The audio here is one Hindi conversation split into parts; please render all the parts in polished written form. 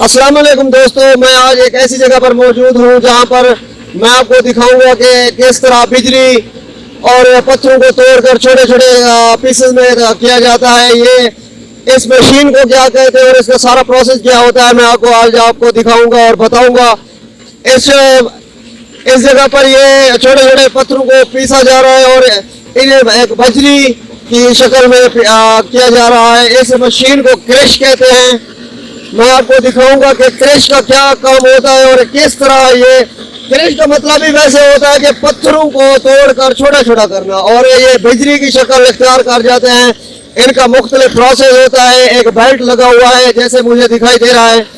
अस्सलाम वालेकुम दोस्तों, मैं आज एक ऐसी जगह पर मौजूद हूँ जहाँ पर मैं आपको दिखाऊंगा कि किस तरह बिजली और पत्थरों को तोड़कर छोटे छोटे पीसेस में किया जाता है। ये इस मशीन को क्या कहते हैं और इसका सारा प्रोसेस क्या होता है, मैं आज आपको दिखाऊंगा और बताऊंगा। इस जगह पर ये छोटे छोटे पत्थरों को पीसा जा रहा है और इन्हें एक बजरी की शक्ल में किया जा रहा है। इस मशीन को क्रश कहते हैं। मैं आपको दिखाऊंगा कि क्रश का क्या काम होता है और किस तरह ये क्रश का मतलब ही वैसे होता है कि पत्थरों को तोड़कर छोटा छोटा करना, और ये बिजली की शक्ल इख्तियार कर जाते हैं। इनका मुख्तलिफ प्रोसेस होता है। एक बेल्ट लगा हुआ है जैसे मुझे दिखाई दे रहा है।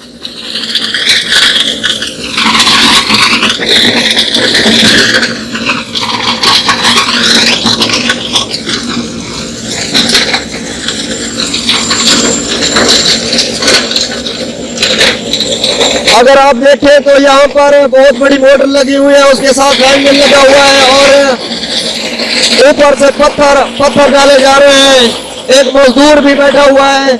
अगर आप देखें तो यहाँ पर बहुत बड़ी मोटर लगी हुई है, उसके साथ हैंडल लगा हुआ है और ऊपर से पत्थर डाले जा रहे हैं। एक मजदूर भी बैठा हुआ है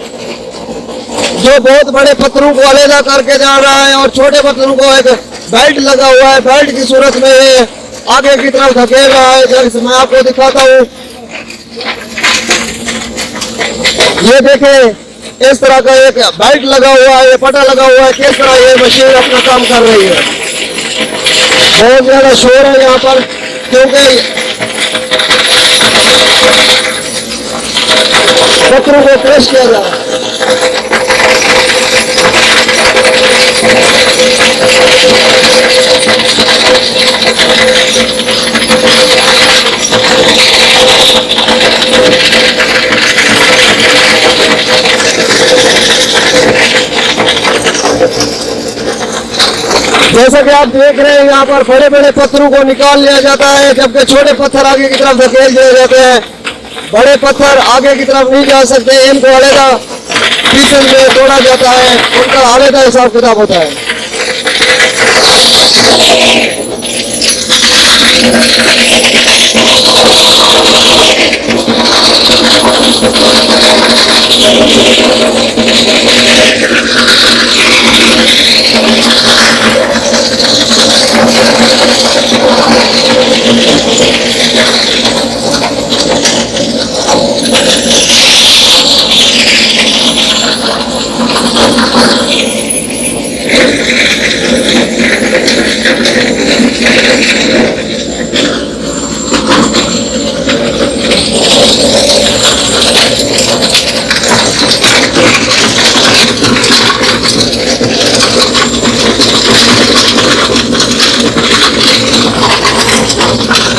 जो बहुत बड़े पत्थरों को अलग करके जा रहा है और छोटे पत्थरों को एक बेल्ट लगा हुआ है। बेल्ट की सूरत में ये आगे की तरफ धकेल रहा है। जैसे मैं आपको दिखाता हूँ, ये देखें इस तरह का एक बेल्ट लगा हुआ है, ये पटा लगा हुआ है। किस तरह ये मशीन अपना काम कर रही है। बहुत ज्यादा शोर है यहाँ पर क्योंकि पत्थरों को क्रश किया जा रहा है। जैसा कि आप देख रहे हैं यहाँ पर बड़े बड़े पत्थरों को निकाल लिया जाता है, जबकि छोटे पत्थर आगे की तरफ धकेल दिए जाते हैं। बड़े पत्थर आगे की तरफ नहीं जा सकते, इनको अलग पीसेस में तोड़ा जाता है, उनका अलग हिसाब किताब होता है।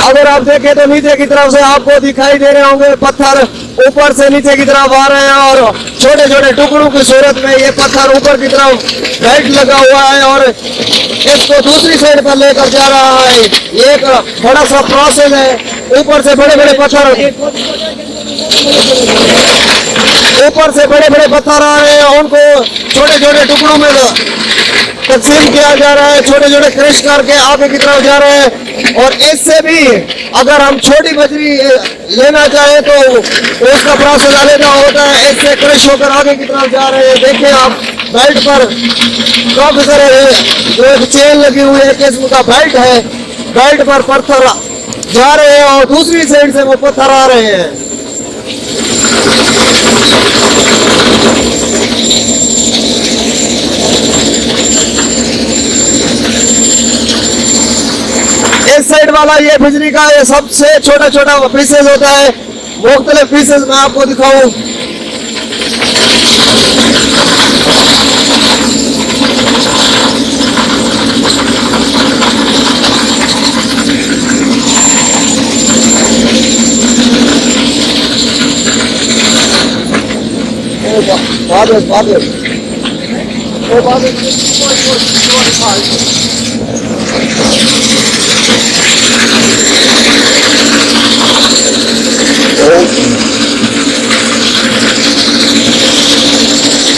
अगर आप देखें तो नीचे की तरफ से आपको दिखाई दे रहे होंगे पत्थर ऊपर से नीचे की तरफ आ रहे हैं और छोटे छोटे टुकड़ों की सूरत में ये पत्थर ऊपर की तरफ बेल्ट लगा हुआ है और इसको दूसरी साइड पर लेकर जा रहा है। ये एक बड़ा सा प्रोसेस है। ऊपर से बड़े बड़े पत्थर आ रहे हैं, उनको छोटे छोटे टुकड़ों में तकसीम किया जा रहा है, छोटे छोटे क्रश करके आगे की तरफ जा रहे हैं। और इससे भी अगर हम छोटी बजरी लेना चाहें तो उसका प्रोसेस अलग होता है। इससे क्रश होकर आगे की तरफ जा रहे हैं। देखिए आप बेल्ट पर काफी सारे जो एक चेन लगी हुई है, किस्म का बेल्ट है, बेल्ट पर पत्थर जा रहे हैं और दूसरी साइड से वो पत्थर आ रहे हैं। इस साइड वाला ये बिजली का ये सबसे छोटा छोटा पीसेस होता है। मुख्तलिफ पीसेस मैं आपको दिखाऊं।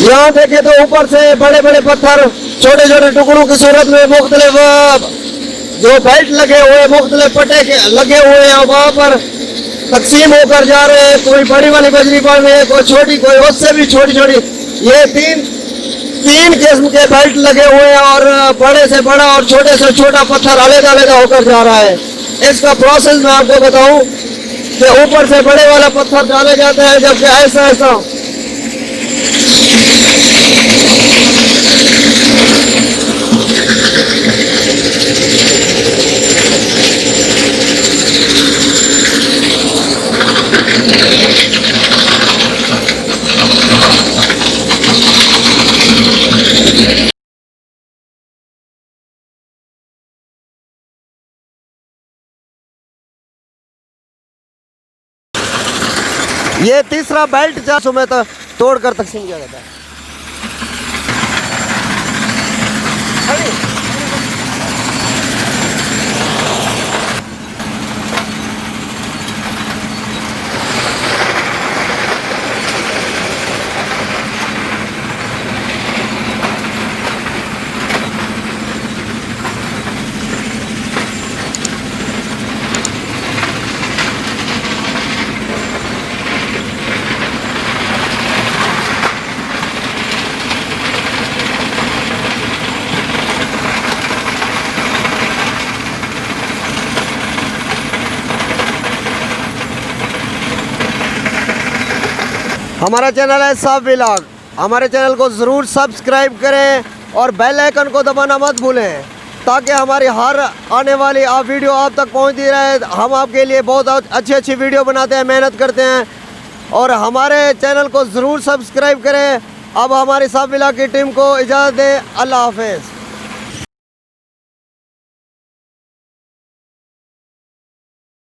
यहाँ देखे तो ऊपर से बड़े बड़े पत्थर छोटे छोटे टुकड़ों की सूरत में मुख्तलिफ जो बेल्ट लगे हुए मुख्तलिफ पटे लगे हुए हैं वहां पर तकसीम होकर जा रहे हैं। कोई बड़ी वाली बजरी पड़ रही है, कोई छोटी, कोई उससे भी छोटी छोटी। ये तीन किस्म के बेल्ट लगे हुए हैं और बड़े से बड़ा और छोटे से छोटा पत्थर अलग अलग होकर जा रहा है। इसका प्रोसेस मैं आपको बताऊं कि ऊपर से बड़े वाला पत्थर डाले जाते हैं, जबकि ऐसा ऐसा ये तीसरा बेल्ट जहाँ में तो तोड़कर तकसीम किया जाता है। हमारा चैनल है सब व्लॉग, हमारे चैनल को ज़रूर सब्सक्राइब करें और बेल आइकन को दबाना मत भूलें ताकि हमारी हर आने वाली वीडियो आप तक पहुंचती रहे। हम आपके लिए बहुत अच्छी अच्छी वीडियो बनाते हैं, मेहनत करते हैं और हमारे चैनल को ज़रूर सब्सक्राइब करें। अब हमारी सब व्लॉग की टीम को इजाज़त दें। अल्लाह हाफ़िज़।